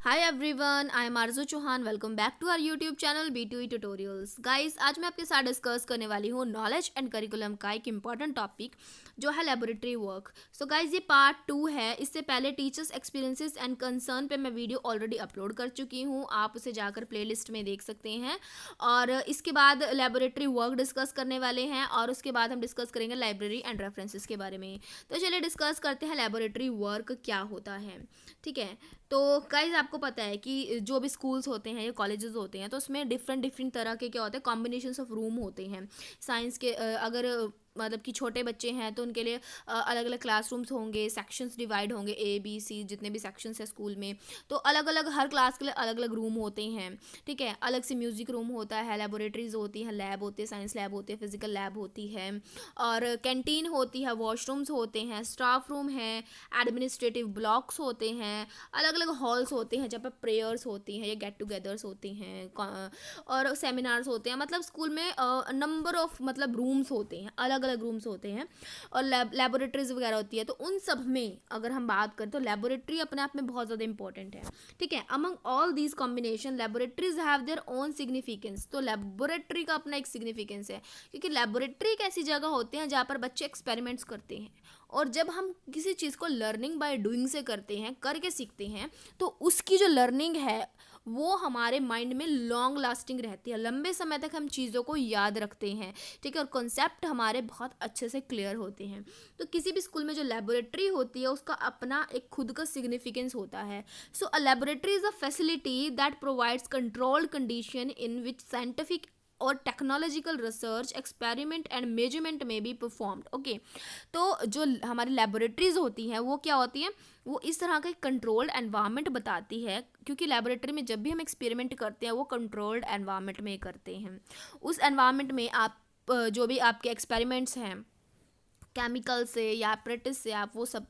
Hi everyone, I am Arzoo Chauhan. Welcome back to our YouTube channel B2E tutorials. Guys, आज मैं आपके साथ discuss करने वाली हूँ नॉलेज एंड करिकुलम का एक इम्पॉर्टेंट टॉपिक जो है लेबोरेटरी वर्क। सो गाइस, ये पार्ट 2 है। इससे पहले टीचर्स एक्सपीरियंसेस एंड कंसर्न पे मैं वीडियो ऑलरेडी अपलोड कर चुकी हूँ, आप उसे जाकर प्लेलिस्ट में देख सकते हैं। और इसके बाद लेबोरेटरी वर्क डिस्कस करने वाले हैं और उसके बाद हम डिस्कस करेंगे लाइब्रेरी एंड रेफरेंसेस के बारे में। तो चलिए डिस्कस करते हैं लेबोरेटरी वर्क क्या होता है। ठीक है, तो गाइस आपको पता है कि जो भी स्कूल्स होते हैं या कॉलेजेस होते हैं तो उसमें डिफरेंट डिफरेंट तरह के क्या होते हैं, कॉम्बिनेशंस ऑफ रूम होते हैं। साइंस के अगर मतलब कि छोटे बच्चे हैं तो उनके लिए अलग अलग क्लासरूम्स होंगे, सेक्शंस डिवाइड होंगे, A B C जितने भी सेक्शंस हैं स्कूल में। तो अलग अलग हर क्लास के लिए अलग अलग रूम होते हैं। ठीक है, अलग से म्यूज़िक रूम होता है, लेबोरेटरीज होती हैं, लैब होते हैं, साइंस लैब होती है, फिजिकल लैब होती है, और कैंटीन होती है, वॉशरूम्स होते हैं, स्टाफ रूम है, एडमिनिस्ट्रेटिव ब्लॉक्स होते हैं, अलग अलग हॉल्स होते हैं जहाँ पर प्रेयर्स होती हैं या गेट टुगेदर्स होते हैं, और सेमिनार्स होते हैं। मतलब स्कूल में नंबर ऑफ मतलब रूम्स होते हैं, अलग अलग रूम्स होते हैं, और लेबोरेटरीज वगैरह होती है। तो उन सब में अगर हम बात करें तो लेबोरेटरी अपने आप में बहुत ज़्यादा इंपॉर्टेंट है। ठीक है, among all these combination laboratories have their own significance. तो लेबोरेटरी का अपना एक सिग्निफिकेंस है, क्योंकि लेबोरेटरी एक ऐसी जगह होती है जहाँ पर बच्चे एक्सपेरिमेंट्स करते हैं। और जब हम किसी चीज़ को लर्निंग बाय डूइंग से करते हैं, करके सीखते हैं, तो उसकी जो लर्निंग है वो हमारे माइंड में लॉन्ग लास्टिंग रहती है, लंबे समय तक हम चीज़ों को याद रखते हैं। ठीक है, और कॉन्सेप्ट हमारे बहुत अच्छे से क्लियर होते हैं। तो किसी भी स्कूल में जो लेबोरेटरी होती है उसका अपना एक खुद का सिग्निफिकेंस होता है। So a laboratory is a facility that provides controlled condition in which scientific or technological research experiment and measurement में बी परफॉर्म्ड। ओके, तो जो हमारी लेबोरेटरीज होती हैं वो क्या होती हैं, वो इस तरह का एक कंट्रोल्ड एनवायरनमेंट बताती है, क्योंकि लेबोरेटरी में जब भी हम एक्सपेरिमेंट करते हैं वो कंट्रोल्ड एनवायरनमेंट में करते हैं। उस एनवायरनमेंट में आप जो भी आपके एक्सपेरिमेंट्स हैं केमिकल से या एपरेटिस से आप वो सब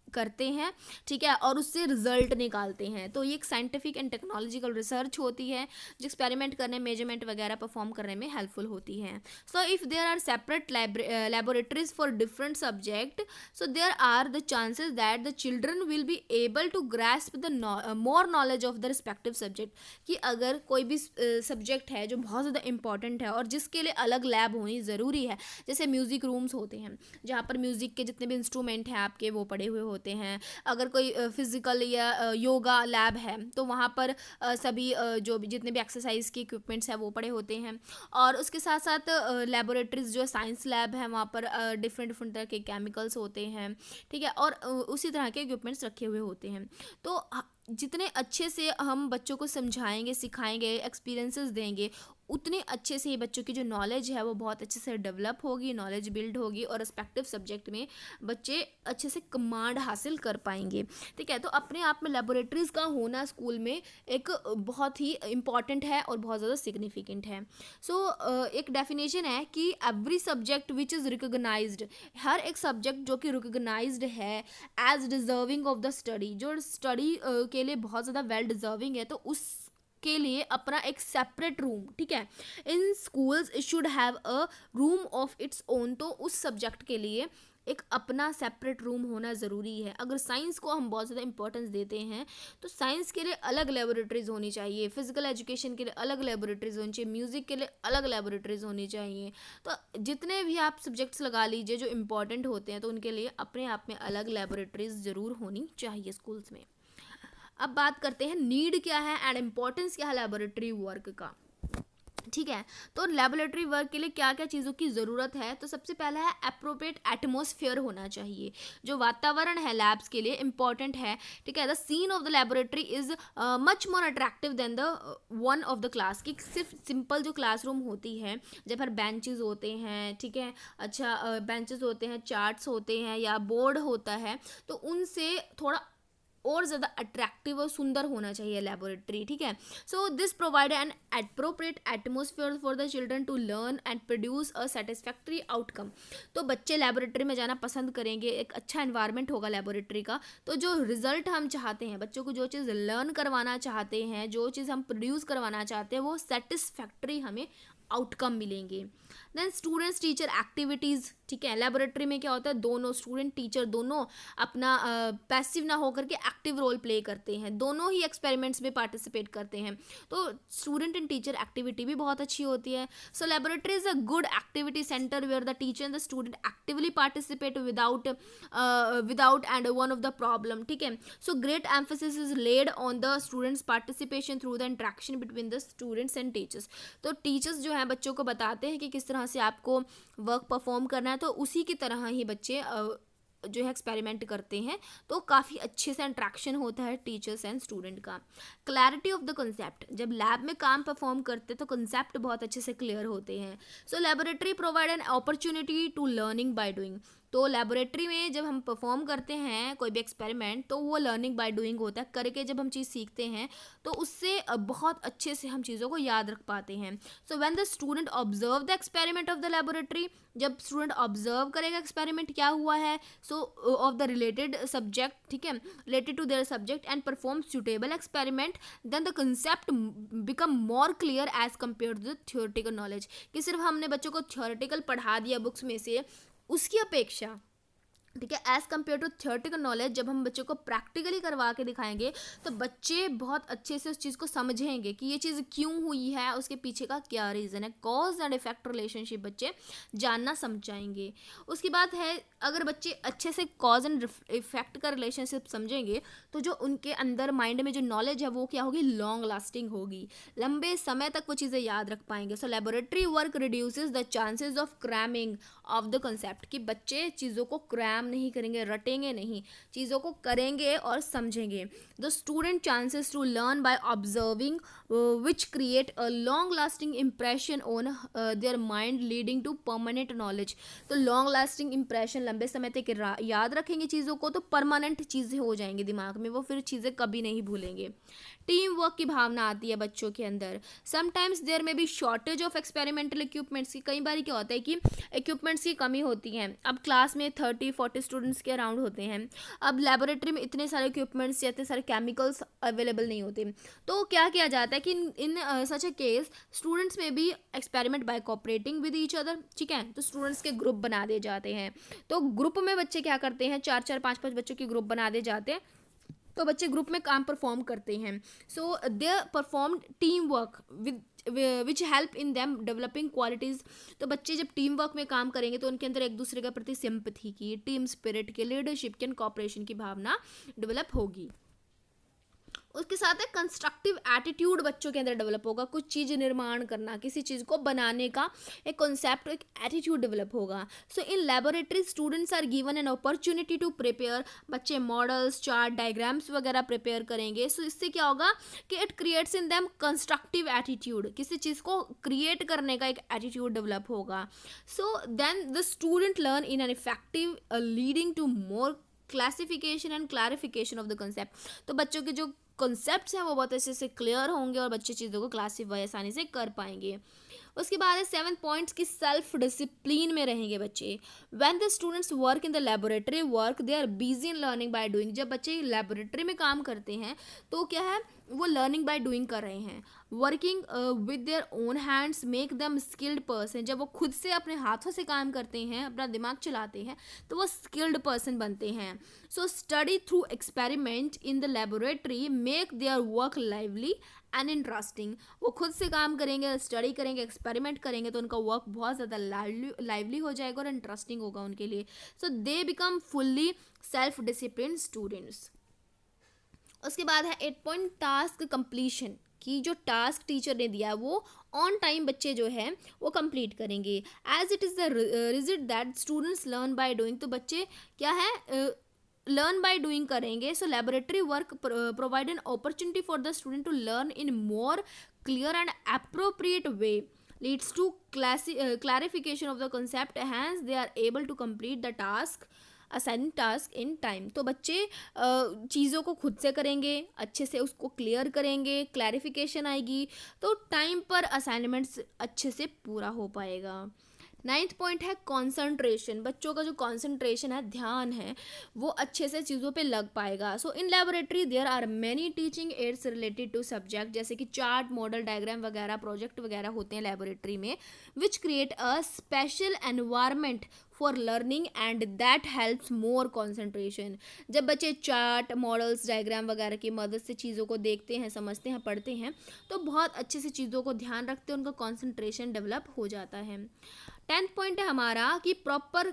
करते हैं। ठीक है, और उससे रिजल्ट निकालते हैं। तो ये एक साइंटिफिक एंड टेक्नोलॉजिकल रिसर्च होती है जो एक्सपेरिमेंट करने, मेजरमेंट वगैरह परफॉर्म करने में हेल्पफुल होती है। So if there are separate laboratories for different subject, so there are the chances that the children will be able to grasp the more knowledge of the respective subject. कि अगर कोई भी subject है जो बहुत ज़्यादा इंपॉर्टेंट है और जिसके लिए अलग लैब होनी ज़रूरी है, जैसे म्यूज़िक रूम्स होते हैं जहाँ पर म्यूज़िक के जितने भी इंस्ट्रूमेंट हैं आपके वो पड़े हुए होते हैं। अगर कोई फिजिकल या योगा लैब है तो वहाँ पर सभी जो भी जितने भी एक्सरसाइज के इक्विपमेंट्स हैं वो पड़े होते हैं। और उसके साथ साथ लेबोरेटरीज जो साइंस लैब है वहाँ पर डिफरेंट डिफरेंट तरह के केमिकल्स होते हैं। ठीक है, और उसी तरह के इक्विपमेंट्स रखे हुए होते हैं। तो जितने अच्छे से हम बच्चों को समझाएंगे, सिखाएंगे, एक्सपीरियंसेस देंगे, उतने अच्छे से ही बच्चों की जो नॉलेज है वो बहुत अच्छे से डेवलप होगी, नॉलेज बिल्ड होगी, और रिस्पेक्टिव सब्जेक्ट में बच्चे अच्छे से कमांड हासिल कर पाएंगे। ठीक है, तो अपने आप में लेबोरेटरीज़ का होना स्कूल में एक बहुत ही इम्पॉर्टेंट है और बहुत ज़्यादा सिग्निफिकेंट है। सो एक डेफिनेशन है कि every subject which is recognised, हर एक सब्जेक्ट जो कि रिकोगनाइज्ड है as deserving of the study, जो स्टडी के लिए बहुत ज़्यादा वेल डिजर्विंग है, तो उस के लिए अपना एक सेपरेट रूम। ठीक है, इन schools should have a room of its own. तो उस सब्जेक्ट के लिए एक अपना सेपरेट रूम होना ज़रूरी है। अगर साइंस को हम बहुत ज़्यादा इंपॉर्टेंस देते हैं तो साइंस के लिए अलग लेबोरेटरीज होनी चाहिए, फिजिकल एजुकेशन के लिए अलग लेबोरेटरीज होनी चाहिए, म्यूज़िक के लिए अलग लेबोरेटरीज होनी चाहिए। तो जितने भी आप सब्जेक्ट्स लगा लीजिए जो इंपॉर्टेंट होते हैं तो उनके लिए अपने आप में अलग लेबोरेटरीज ज़रूर होनी चाहिए स्कूल्स में। अब बात करते हैं नीड क्या है एंड इम्पोर्टेंस क्या है लेबोरेटरी वर्क का। ठीक है, तो लेबोरेटरी वर्क के लिए क्या क्या चीज़ों की ज़रूरत है, तो सबसे पहला है अप्रोप्रिएट एटमॉस्फेयर होना चाहिए। जो वातावरण है लैब्स के लिए इम्पॉर्टेंट है। ठीक है, the scene of the laboratory is much more attractive than the one of the class. की सिर्फ सिंपल जो क्लासरूम होती है जब हर बेंचेस होते हैं, ठीक है, अच्छा बेंचेस होते हैं, चार्ट्स होते हैं या बोर्ड होता है, तो उनसे थोड़ा और ज़्यादा अट्रैक्टिव और सुंदर होना चाहिए लेबोरेटरी। ठीक है, so this provide an appropriate atmosphere for the children to learn and produce a satisfactory outcome. तो बच्चे लेबोरेटरी में जाना पसंद करेंगे, एक अच्छा एनवायरनमेंट होगा लेबोरेटरी का, तो जो रिजल्ट हम चाहते हैं, बच्चों को जो चीज़ लर्न करवाना चाहते हैं, जो चीज़ हम प्रोड्यूस करवाना चाहते हैं, वो सेटिस्फैक्ट्री हमें आउटकम मिलेंगे। देन स्टूडेंट्स टीचर एक्टिविटीज़, ठीक है, लेबोरेटरी में क्या होता है, दोनों स्टूडेंट टीचर दोनों अपना पैसिव ना होकर के एक्टिव रोल प्ले करते हैं, दोनों ही एक्सपेरिमेंट्स में पार्टिसिपेट करते हैं, तो स्टूडेंट एंड टीचर एक्टिविटी भी बहुत अच्छी होती है. So laboratory is a good activity centre where the teacher and the student actively participate without and one of the problem, ठीक है. So great emphasis is laid on the students participation through the interaction between the students and teachers. तो teachers जो है बच्चों को बताते हैं कि किस तरह से आपको वर्क परफॉर्म करना है, तो उसी की तरह ही बच्चे जो है एक्सपेरिमेंट करते हैं, तो काफ़ी अच्छे से इंट्रैक्शन होता है टीचर्स एंड स्टूडेंट का. क्लैरिटी ऑफ द कंसेप्ट, जब लैब में काम परफॉर्म करते तो कंसेप्ट बहुत अच्छे से क्लियर होते हैं. So laboratory provide an opportunity to learning by doing. तो लेबोरेटरी में जब हम परफॉर्म करते हैं कोई भी एक्सपेरिमेंट, तो वो लर्निंग बाय डूइंग होता है, करके जब हम चीज़ सीखते हैं तो उससे बहुत अच्छे से हम चीज़ों को याद रख पाते हैं. So when the student observe the experiment of the laboratory, जब स्टूडेंट ऑब्जर्व करेगा एक्सपेरिमेंट क्या हुआ है, so of the related subject, ठीक है, related to their subject and perform suitable experiment, then the concept become more clear as compare to the theoretical knowledge. कि सिर्फ हमने बच्चों को थियोरेटिकल पढ़ा दिया बुक्स में से, उसकी अपेक्षा, ठीक है, as compare to theoretical knowledge, जब हम बच्चों को प्रैक्टिकली करवा के दिखाएंगे तो बच्चे बहुत अच्छे से उस चीज़ को समझेंगे कि ये चीज़ क्यों हुई है, उसके पीछे का क्या रीज़न है. कॉज एंड इफेक्ट रिलेशनशिप बच्चे जानना समझाएंगे. उसकी बात है, अगर बच्चे अच्छे से कॉज एंड इफेक्ट का रिलेशनशिप समझेंगे तो जो उनके अंदर माइंड में जो नॉलेज है वो क्या होगी, लॉन्ग लास्टिंग होगी, लंबे समय तक वो चीज़ें याद रख पाएंगे. So laboratory work reduces the chances of cramming of the concept, कि बच्चे चीज़ों को क्रैम नहीं करेंगे, रटेंगे नहीं, चीज़ों को करेंगे और समझेंगे. The student chances to learn by observing which create a long lasting impression on their mind leading to permanent knowledge. तो लॉन्ग लास्टिंग इम्प्रेशन, लंबे समय तक याद रखेंगे चीज़ों को, तो परमानेंट चीज़ें हो जाएंगी दिमाग में, वो फिर चीज़ें कभी नहीं भूलेंगे. टीम वर्क की भावना आती है बच्चों के अंदर. Sometimes there may be shortage of experimental equipments की, कई बार क्या होता है कि इक्विपमेंट्स की कमी होती है. अब क्लास में 30-40 स्टूडेंट्स के अराउंड होते हैं, अब लेबोरेटरी में इतने सारे इक्विपमेंट्स या इतने सारे केमिकल्स अवेलेबल नहीं होते, तो क्या किया जाता है कि इन सच ए केस स्टूडेंट्स में भी experiment by cooperating with each other, ठीक है. तो स्टूडेंट्स के ग्रुप बना दिए जाते हैं, तो ग्रुप में बच्चे क्या करते हैं, 4-4 5-5 बच्चों के ग्रुप बना दिए जाते हैं, तो बच्चे ग्रुप में काम परफॉर्म करते हैं. So they perform team work with which help in them developing qualities. तो बच्चे जब टीम वर्क में काम करेंगे तो उनके अंदर एक दूसरे के प्रति सिंपैथी की, टीम स्पिरिट की, लीडरशिप की एंड कॉपरेशन की भावना डेवलप होगी. उसके साथ है कंस्ट्रक्टिव एटीट्यूड बच्चों के अंदर डेवलप होगा, कुछ चीज़ निर्माण करना, किसी चीज़ को बनाने का एक कॉन्सेप्ट, एक एटीट्यूड डेवलप होगा. So in laboratory students are given an opportunity to prepare, बच्चे मॉडल्स, चार्ट, डायग्राम्स वगैरह प्रिपेयर करेंगे. सो इससे क्या होगा कि it creates in them constructive attitude, किसी चीज़ को क्रिएट करने का एक एटीट्यूड डेवलप होगा. So then the student learn in an effective leading to more classification and clarification of the concept. तो बच्चों के जो कॉन्सेप्ट्स हैं वो बहुत अच्छे से क्लियर होंगे और बच्चे चीज़ों को क्लासीफाई आसानी से कर पाएंगे. उसके बाद है 7 पॉइंट्स की सेल्फ डिसिप्लिन में रहेंगे बच्चे. When the students work in the laboratory work they are busy in learning by doing. जब बच्चे लेबोरेटरी में काम करते हैं तो क्या है, वो लर्निंग बाय डूइंग कर रहे हैं. Working with their own hands make them skilled person. जब वो खुद से अपने हाथों से काम करते हैं, अपना दिमाग चलाते हैं, तो वो स्किल्ड पर्सन बनते हैं. So study through experiment in the laboratory make their work lively and interesting. वो खुद से काम करेंगे, स्टडी करेंगे, एक्सपेरिमेंट करेंगे, तो उनका वर्क बहुत ज़्यादा लाइवली हो जाएगा और इंटरेस्टिंग होगा उनके लिए. So they become fully self discipline students. उसके बाद है 8 पॉइंट टास्क कंप्लीशन, कि जो टास्क टीचर ने दिया है वो ऑन टाइम बच्चे जो है वो कंप्लीट करेंगे. As it is the result that students learn by doing. तो बच्चे क्या है, लर्न बाय डूइंग करेंगे. So laboratory work provide an opportunity for the student to learn in more clear and appropriate way, leads to clarification of the concept, hence they are able to complete the task assign task in time. तो बच्चे चीज़ों को खुद से करेंगे, अच्छे से उसको क्लियर करेंगे, क्लैरिफिकेशन आएगी, तो टाइम पर असाइनमेंट्स अच्छे से पूरा हो पाएगा. नाइन्थ पॉइंट है कॉन्सेंट्रेशन। बच्चों का जो कॉन्सेंट्रेशन है, ध्यान है, वो अच्छे से चीज़ों पे लग पाएगा। So in laboratory there are many teaching aids related to subject, जैसे कि चार्ट, मॉडल, डायग्राम वगैरह, प्रोजेक्ट वगैरह होते हैं लेबोरेटरी में, which create a special environment for learning and that helps more concentration. जब बच्चे चार्ट, मॉडल्स, डायग्राम वगैरह की मदद से चीज़ों को देखते हैं, समझते हैं, पढ़ते हैं, तो बहुत अच्छे से चीज़ों को ध्यान रखते हैं, उनका कॉन्सेंट्रेशन डेवलप हो जाता है। 10th पॉइंट है हमारा कि proper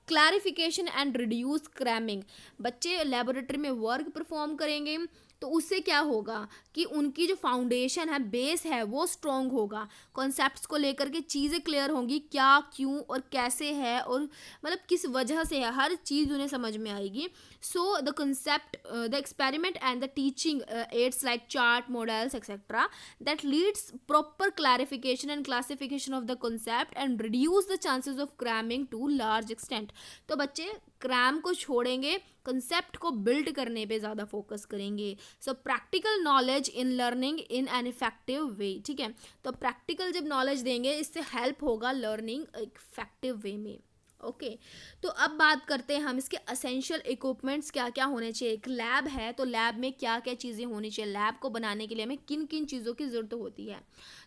clarification and reduce cramming. बच्चे लेबोरेटरी में वर्क परफॉर्म करेंगे तो उससे क्या होगा कि उनकी जो फाउंडेशन है, बेस है, वो स्ट्रॉन्ग होगा। कॉन्सेप्ट्स को लेकर के चीज़ें क्लियर होंगी, क्या, क्यों और कैसे है, और मतलब किस वजह से है, हर चीज़ उन्हें समझ में आएगी। So the concept, the experiment and the teaching ads like chart, models etcetera that leads proper clarification and classification of the concept and reduce the chances of cramming to large extent। तो बच्चे cram को छोड़ेंगे, concept को build करने पे ज़्यादा focus करेंगे। सो practical knowledge in learning in an effective way. ठीक है, तो प्रैक्टिकल जब नॉलेज देंगे, इससे हेल्प होगा लर्निंग इफेक्टिव वे में। ओके तो अब बात करते हैं हम इसके असेंशियल इक्विपमेंट्स क्या क्या होने चाहिए। एक लैब है तो लैब में क्या क्या चीज़ें होनी चाहिए, लैब को बनाने के लिए हमें किन किन चीज़ों की ज़रूरत होती है।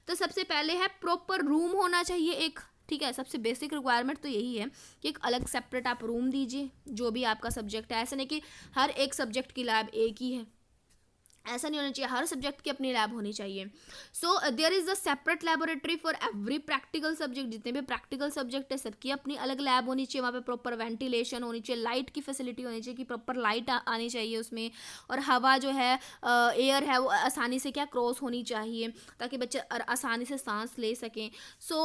तो सबसे पहले है प्रॉपर रूम होना चाहिए एक। ठीक है, सबसे बेसिक रिक्वायरमेंट तो यही है कि एक अलग सेपरेट आप रूम दीजिए, जो भी आपका सब्जेक्ट है। ऐसा नहीं कि हर एक सब्जेक्ट की लैब एक ही है, ऐसा नहीं होना चाहिए, हर सब्जेक्ट की अपनी लैब होनी चाहिए। So there is a separate laboratory for every practical subject. जितने भी प्रैक्टिकल सब्जेक्ट है, सबकी अपनी अलग लैब होनी चाहिए। वहाँ पे प्रॉपर वेंटिलेशन होनी चाहिए, लाइट की फैसिलिटी होनी चाहिए कि प्रॉपर लाइट आनी चाहिए उसमें, और हवा जो है, एयर है, वो आसानी से क्या क्रॉस होनी चाहिए, ताकि बच्चे आसानी से सांस ले सकें। So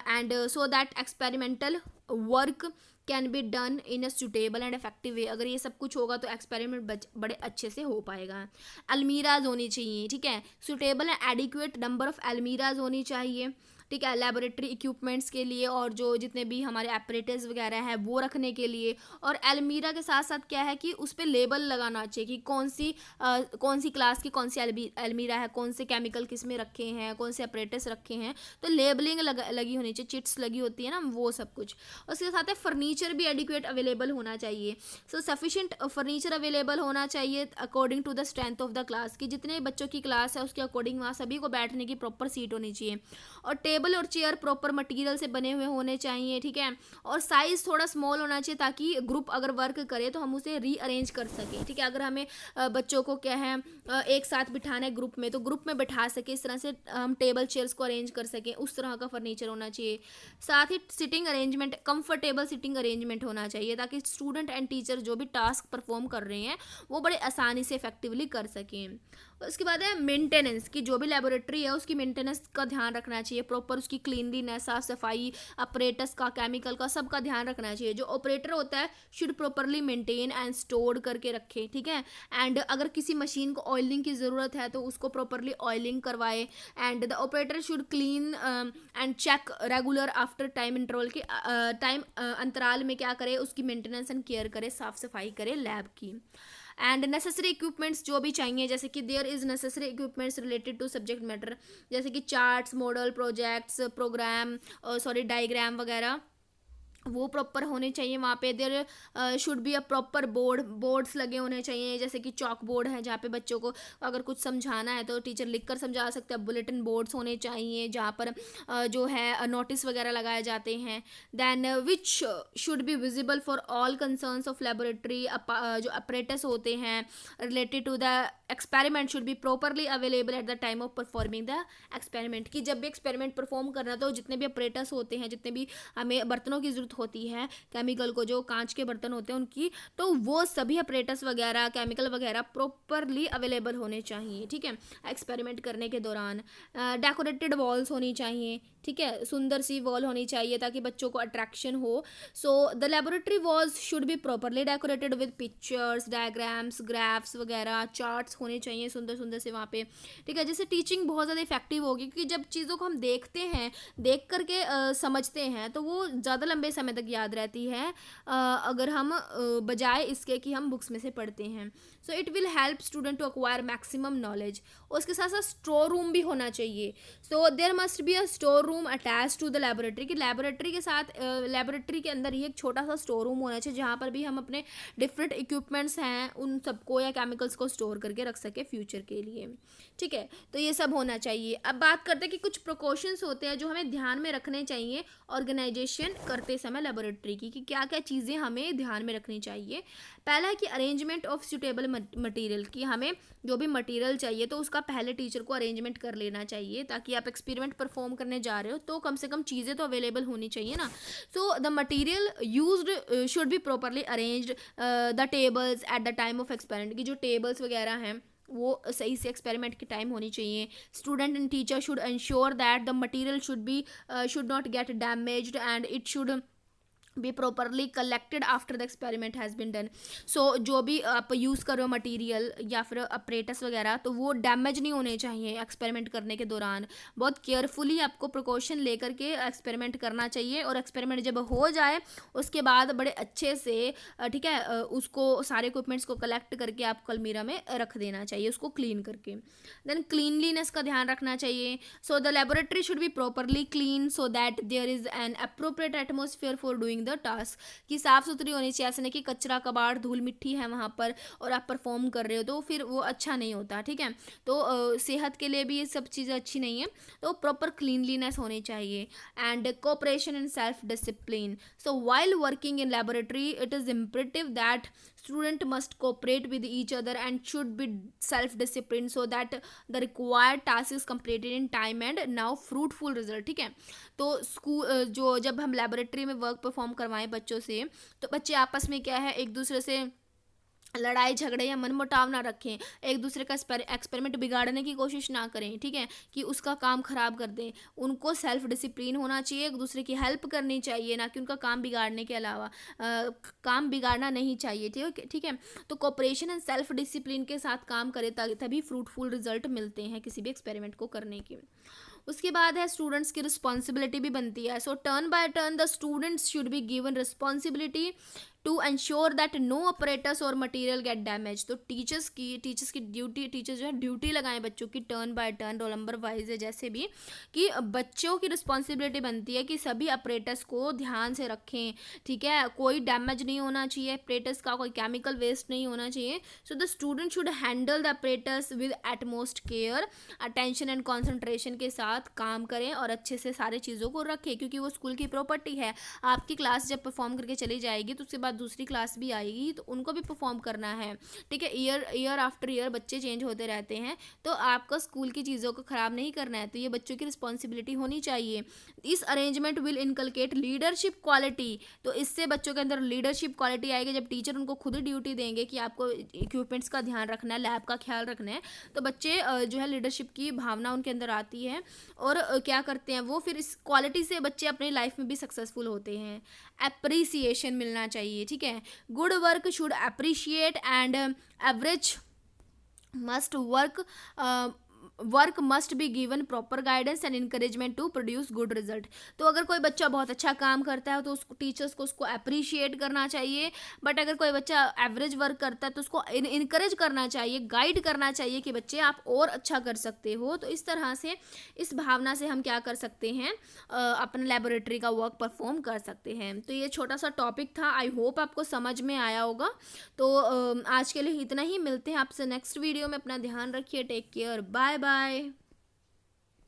and so that experimental work can be done in a suitable and effective way. अगर ये सब कुछ होगा तो एक्सपेरिमेंट बड़े अच्छे से हो पाएगा। अलमीराज होनी चाहिए, ठीक है, suitable and adequate number of almirahs होनी चाहिए, ठीक है, लेबोरेटरी इक्विपमेंट्स के लिए, और जो जितने भी हमारे एपरेटस वगैरह है वो रखने के लिए। और अलमीरा के साथ साथ क्या है कि उस पर लेबल लगाना चाहिए कि कौन सी क्लास की कौन सी अलमीरा है, कौन से केमिकल किस में रखे हैं, कौन से एपरेटस रखे हैं, तो लेबलिंग लगी होनी चाहिए, चिट्स लगी होती है ना, वो सब कुछ। उसके साथ है फर्नीचर भी एडिक्वेट अवेलेबल होना चाहिए। सो सफिशिएंट फर्नीचर अवेलेबल होना चाहिए according to the strength of the class, की जितने बच्चों की क्लास है उसके अकॉर्डिंग वहाँ सभी को बैठने की प्रॉपर सीट होनी चाहिए। और टेबल और चेयर प्रॉपर मटेरियल से बने हुए होने चाहिए, ठीक है, और साइज थोड़ा स्मॉल होना चाहिए ताकि ग्रुप अगर वर्क करे तो हम उसे रीअरेंज कर सकें। ठीक है, अगर हमें बच्चों को क्या है एक साथ बिठाना है ग्रुप में, तो ग्रुप में बैठा सके, इस तरह से हम टेबल चेयर्स को अरेंज कर सकें, उस तरह का फर्नीचर होना चाहिए। साथ ही sitting arrangement, comfortable sitting arrangement होना चाहिए ताकि स्टूडेंट एंड टीचर जो भी टास्क परफॉर्म कर रहे हैं वो बड़े आसानी से इफेक्टिवली कर सकें। उसके बाद है मेंटेनेंस, की जो भी लेबोरेटरी है उसकी मेंटेनेंस का ध्यान रखना चाहिए, प्रॉपर उसकी क्लीनलीनेस, साफ सफाई, ऑपरेटर्स का, केमिकल का, सबका ध्यान रखना चाहिए। जो ऑपरेटर होता है should properly maintain and store करके रखे, ठीक है। एंड अगर किसी मशीन को ऑयलिंग की ज़रूरत है तो उसको प्रॉपरली ऑयलिंग करवाए। And the operator should clean and check regular after time interval के टाइम अंतराल में क्या करे, उसकी मेंटेनेंस एंड केयर करे, साफ सफाई करे लैब की। एंड नेसेसरी इक्विपमेंट्स जो भी चाहिए, जैसे कि there is necessary equipments related to subject matter, जैसे कि charts, model, projects, program, diagram वगैरह, वो प्रॉपर होने चाहिए वहाँ पे। There should be a proper boards लगे होने चाहिए, जैसे कि चॉक बोर्ड है जहाँ पे बच्चों को अगर कुछ समझाना है तो टीचर लिख कर समझा सकते हैं। बुलेटिन बोर्ड्स होने चाहिए जहाँ पर जो है नोटिस वगैरह लगाए जाते हैं। Then which should be visible for all concerns of laboratory, जो अपरेटस होते हैं related to the experiment should be properly available at the time of performing the experiment, की जब भी एक्सपेरिमेंट परफॉर्म करना तो जितने भी अपरेटस होते हैं, जितने भी हमें बर्तनों की जरूरत होती है, केमिकल को, जो कांच के बर्तन होते हैं उनकी, तो वो सभी अपरेटस वगैरह, केमिकल वगैरह प्रॉपरली अवेलेबल होने चाहिए, ठीक है, एक्सपेरिमेंट करने के दौरान। डेकोरेटेड वॉल्स होनी चाहिए, ठीक है, सुंदर सी वॉल होनी चाहिए ताकि बच्चों को अट्रैक्शन हो। सो the laboratory walls should be properly decorated with pictures, diagrams, graphs वगैरह, चार्ट्स होने चाहिए सुंदर सुंदर से वहाँ पे, ठीक है, जिससे टीचिंग बहुत ज़्यादा इफेक्टिव होगी। क्योंकि जब चीज़ों को हम देखते हैं, देख करके समझते हैं, तो वो ज़्यादा लंबे समय तक याद रहती है अगर हम बजाय इसके कि हम बुक्स में से पढ़ते हैं। So it will help student to acquire maximum knowledge. उसके साथ साथ स्टोर रूम भी होना चाहिए। So there must be a store room room attach to the laboratory, कि लेबोरेटरी के साथ लेबोरेटरी के अंदर ही एक छोटा सा स्टोर रूम होना चाहिए जहाँ पर भी हम अपने डिफरेंट इक्विपमेंट्स हैं उन सबको या केमिकल्स को स्टोर करके रख सके फ्यूचर के लिए, ठीक है। तो ये सब होना चाहिए। अब बात करते हैं कि कुछ प्रिकॉशंस होते हैं जो हमें ध्यान में रखने चाहिए ऑर्गेनाइजेशन करते समय लेबोरेटरी की, कि क्या क्या चीज़ें हमें ध्यान में रखनी चाहिए। पहला है कि अरेंजमेंट ऑफ सूटेबल मटेरियल, कि हमें जो भी मटेरियल चाहिए तो उसका पहले टीचर को अरेंजमेंट कर लेना चाहिए, ताकि आप एक्सपेरिमेंट परफॉर्म करने जा रहे हो तो कम से कम चीज़ें तो अवेलेबल होनी चाहिए ना। So the material used should be properly arranged, the tables eight the time of experiment, की जो टेबल्स वगैरह हैं वो सही से एक्सपेरिमेंट के टाइम होनी चाहिए। Student and teacher should ensure that the material should not get damaged and it should be properly collected after the experiment has been done. सो जो भी आप यूज़ कर रहे हो मटीरियल या फिर अपरेटस वगैरह, तो वो डैमेज नहीं होने चाहिए एक्सपेरिमेंट करने के दौरान। बहुत केयरफुली आपको प्रिकॉशन लेकर के एक्सपेरिमेंट करना चाहिए, और एक्सपेरिमेंट जब हो जाए उसके बाद बड़े अच्छे से ठीक है उसको सारे इक्विपमेंट्स को कलेक्ट करके आपको अलमीरा में रख देना चाहिए, उसको क्लीन करके। देन क्लीनलीनेस का ध्यान रखना चाहिए। So the laboratory should be properly clean so that there is an appropriate atmosphere for doing the task, कि साफ़ सुथरी होनी चाहिए। ऐसे नहीं कि कचरा कबाड़ धूल मिट्टी है वहाँ पर और आप परफॉर्म कर रहे हो तो फिर वो अच्छा नहीं होता, ठीक है। तो सेहत के लिए भी ये सब चीज़ें अच्छी नहीं है, तो प्रॉपर क्लीनलीनेस होनी चाहिए। And cooperation and self discipline, so while working in laboratory it is imperative that student must cooperate with each other and should be self disciplined so that the required task is completed in time and now fruitful result, ठीक है। तो school जो जब हम laboratory में work perform करवाएं बच्चों से, तो बच्चे आपस में क्या है एक दूसरे से लड़ाई झगड़े या मनमुटाव ना रखें, एक दूसरे का एक्सपेरिमेंट बिगाड़ने की कोशिश ना करें, ठीक है, कि उसका काम ख़राब कर दें। उनको सेल्फ डिसिप्लिन होना चाहिए, एक दूसरे की हेल्प करनी चाहिए, ना कि उनका काम बिगाड़ने के अलावा काम बिगाड़ना नहीं चाहिए, ठीक है। तो कोऑपरेशन एंड सेल्फ डिसिप्लिन के साथ काम करें तभी फ्रूटफुल रिजल्ट मिलते हैं किसी भी एक्सपेरिमेंट को करने की। उसके बाद है स्टूडेंट्स की रिस्पॉन्सिबिलिटी भी बनती है। So turn by turn the students should be given responsibility to ensure that no apparatus or material get damage. तो टीचर्स की ड्यूटी, टीचर्स जो है ड्यूटी लगाएं बच्चों की turn by turn, roll number wise है जैसे भी, कि बच्चों की रिस्पॉन्सिबिलिटी बनती है कि सभी अपरेटस को ध्यान से रखें, ठीक है। कोई डैमेज नहीं होना चाहिए अपरेटस का, कोई केमिकल वेस्ट नहीं होना चाहिए। So the student should handle the apparatus with utmost care, attention and concentration के साथ काम करें और अच्छे से सारी चीज़ों को रखें, क्योंकि वो स्कूल की प्रॉपर्टी है। आपकी क्लास जब परफॉर्म करके चली जाएगी तो उसके बाद दूसरी क्लास भी आएगी तो उनको भी परफॉर्म करना है, ठीक है। ईयर आफ्टर ईयर बच्चे चेंज होते रहते हैं, तो आपको स्कूल की चीज़ों को ख़राब नहीं करना है, तो ये बच्चों की रिस्पॉन्सिबिलिटी होनी चाहिए। इस arrangement will inculcate leadership quality, तो इससे बच्चों के अंदर लीडरशिप क्वालिटी आएगी। जब टीचर उनको खुद ही ड्यूटी देंगे कि आपको इक्विपमेंट्स का ध्यान रखना है, लैब का ख्याल रखना है, तो बच्चे जो है लीडरशिप की भावना उनके अंदर आती है, और क्या करते हैं वो फिर इस क्वालिटी से बच्चे अपनी लाइफ में भी सक्सेसफुल होते हैं। एप्रिसिएशन मिलना चाहिए, ठीक है। Good work should appreciate and average must work must be given proper guidance and encouragement to produce good result. तो अगर कोई बच्चा बहुत अच्छा काम करता है तो उसको टीचर्स को उसको अप्रिशिएट करना चाहिए, बट अगर कोई बच्चा एवरेज वर्क करता है तो उसको इनकरेज करना चाहिए, गाइड करना चाहिए कि बच्चे आप और अच्छा कर सकते हो। तो इस तरह से, इस भावना से हम क्या कर सकते हैं, अपने लेबोरेटरी का वर्क परफॉर्म कर सकते हैं। तो ये छोटा सा टॉपिक था, आई होप आपको समझ में आया होगा। तो आज के लिए इतना ही, मिलते हैं आपसे नेक्स्ट वीडियो में। अपना ध्यान रखिए, टेक केयर, बाय बाय।